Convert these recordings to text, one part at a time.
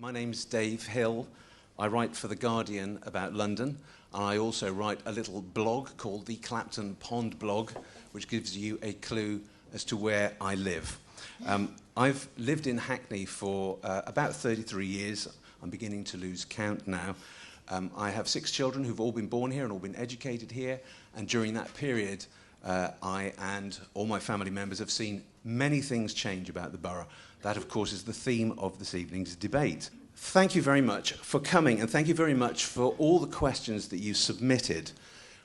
My name's Dave Hill. I write for The Guardian about London, and I also write a little blog called the Clapton Pond blog, which gives you a clue as to where I live. I've lived in Hackney for about 33 years. I'm beginning to lose count now. I have 6 children who've all been born here and all been educated here, and during that period, I and all my family members have seen many things change about the borough. That, of course, is the theme of this evening's debate. Thank you very much for coming, and thank you very much for all the questions that you submitted.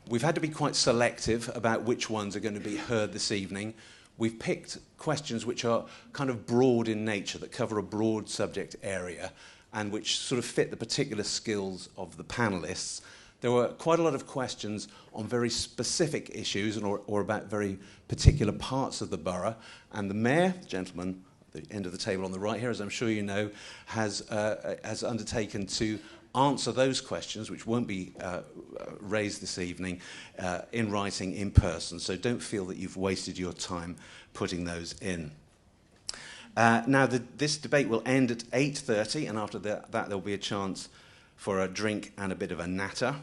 We've had to be quite selective about which ones are going to be heard this evening. We've picked questions which are kind of broad in nature, that cover a broad subject area, and which sort of fit the particular skills of the panelists. There were quite a lot of questions on very specific issues or about very particular parts of the borough, and the mayor, gentleman at the end of the table on the right here, as I'm sure you know, has undertaken to answer those questions, which won't be raised this evening, in writing in person. So don't feel that you've wasted your time putting those in. Now, this debate will end at 8:30, and after that there'll be a chance for a drink and a bit of a natter.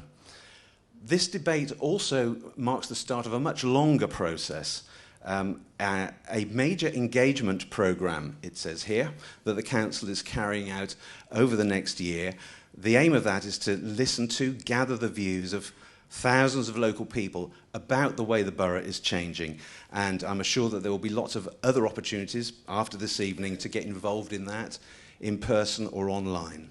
This debate also marks the start of a much longer process, a major engagement programme, it says here, that the council is carrying out over the next year. The aim of that is to listen to, gather the views of thousands of local people about the way the borough is changing. And I'm assured that there will be lots of other opportunities after this evening to get involved in that, in person or online.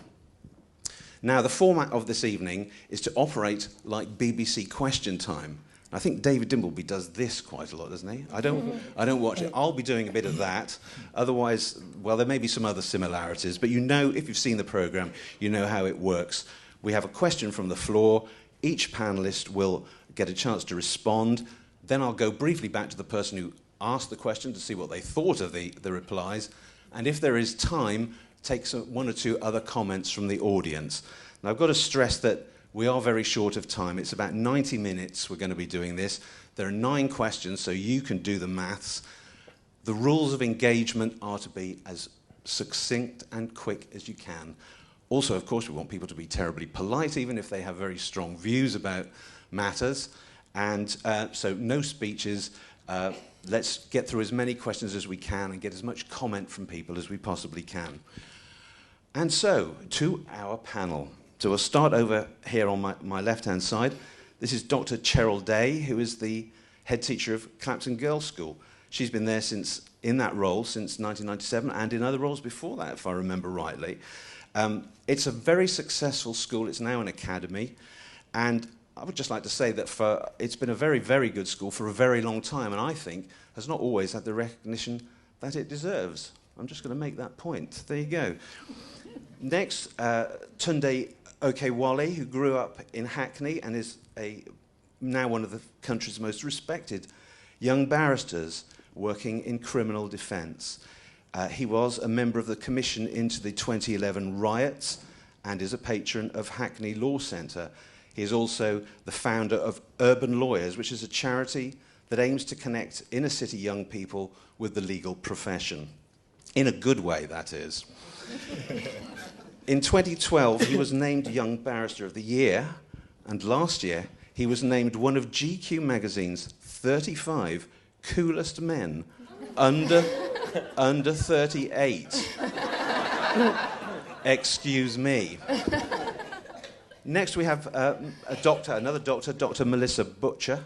Now, the format of this evening is to operate like BBC Question Time. I think David Dimbleby does this quite a lot, doesn't he? I don't watch it. I'll be doing a bit of that. Otherwise, well, there may be some other similarities, but you know, if you've seen the programme, you know how it works. We have a question from the floor. Each panellist will get a chance to respond. Then I'll go briefly back to the person who asked the question to see what they thought of the replies. And if there is time, take one or two other comments from the audience. Now, I've got to stress that we are very short of time. It's about 90 minutes we're going to be doing this. There are 9 questions, so you can do the maths. The rules of engagement are to be as succinct and quick as you can. Also, of course, we want people to be terribly polite, even if they have very strong views about matters. And so no speeches. Let's get through as many questions as we can and get as much comment from people as we possibly can. And so, to our panel. So we'll start over here on my left-hand side. This is Dr. Cheryl Day, who is the head teacher of Clapton Girls' School. She's been there in that role since 1997 and in other roles before that, if I remember rightly. It's a very successful school. It's now an academy. And I would just like to say that it's been a very, very good school for a very long time, and I think has not always had the recognition that it deserves. I'm just going to make that point. There you go. Next, Tunde Okewale, who grew up in Hackney and is now one of the country's most respected young barristers working in criminal defence. He was a member of the commission into the 2011 riots and is a patron of Hackney Law Centre. He is also the founder of Urban Lawyers, which is a charity that aims to connect inner-city young people with the legal profession. In a good way, that is. In 2012, he was named Young Barrister of the Year, and last year, he was named one of GQ magazine's 35 coolest men under 38. Excuse me. Next, we have another doctor, Dr. Melissa Butcher,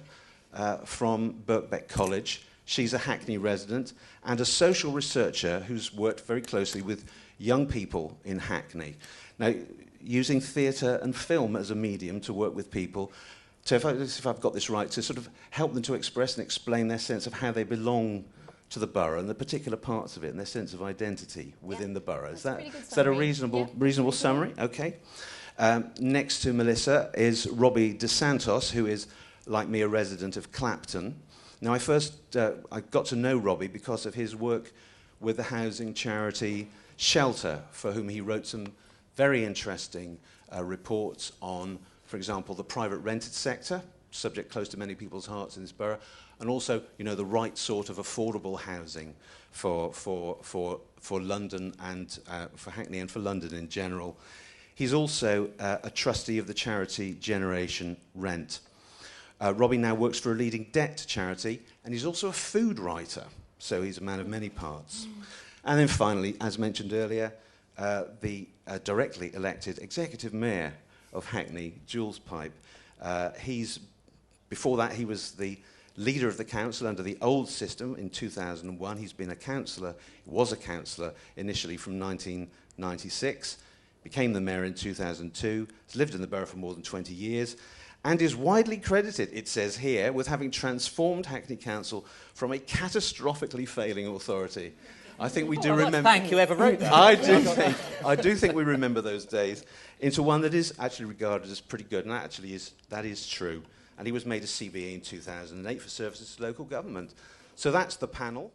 from Birkbeck College. She's a Hackney resident and a social researcher who's worked very closely with young people in Hackney. Now, using theatre and film as a medium to work with people, if I've got this right, to sort of help them to express and explain their sense of how they belong to the borough and the particular parts of it and their sense of identity within the borough. Is that a reasonable summary? Okay. Next to Melissa is Robbie De Santos, who is, like me, a resident of Clapton. Now, I got to know Robbie because of his work with the housing charity Shelter, for whom he wrote some very interesting reports on, for example, the private rented sector, subject close to many people's hearts in this borough, and also, the right sort of affordable housing for London and for Hackney and for London in general. He's also a trustee of the charity Generation Rent. Robbie now works for a leading debt charity, and he's also a food writer, so he's a man of many parts. And then finally, as mentioned earlier, the directly elected executive mayor of Hackney, Jules Pipe. Before that, he was the leader of the council under the old system in 2001. He's been a councillor, he was a councillor initially from 1996, became the mayor in 2002, has lived in the borough for more than 20 years, and is widely credited, it says here, with having transformed Hackney Council from a catastrophically failing authority. I think we do remember. Thank you, whoever wrote that. I do think we remember those days into one that is actually regarded as pretty good, and that is true. And he was made a CBE in 2008 for services to local government. So that's the panel.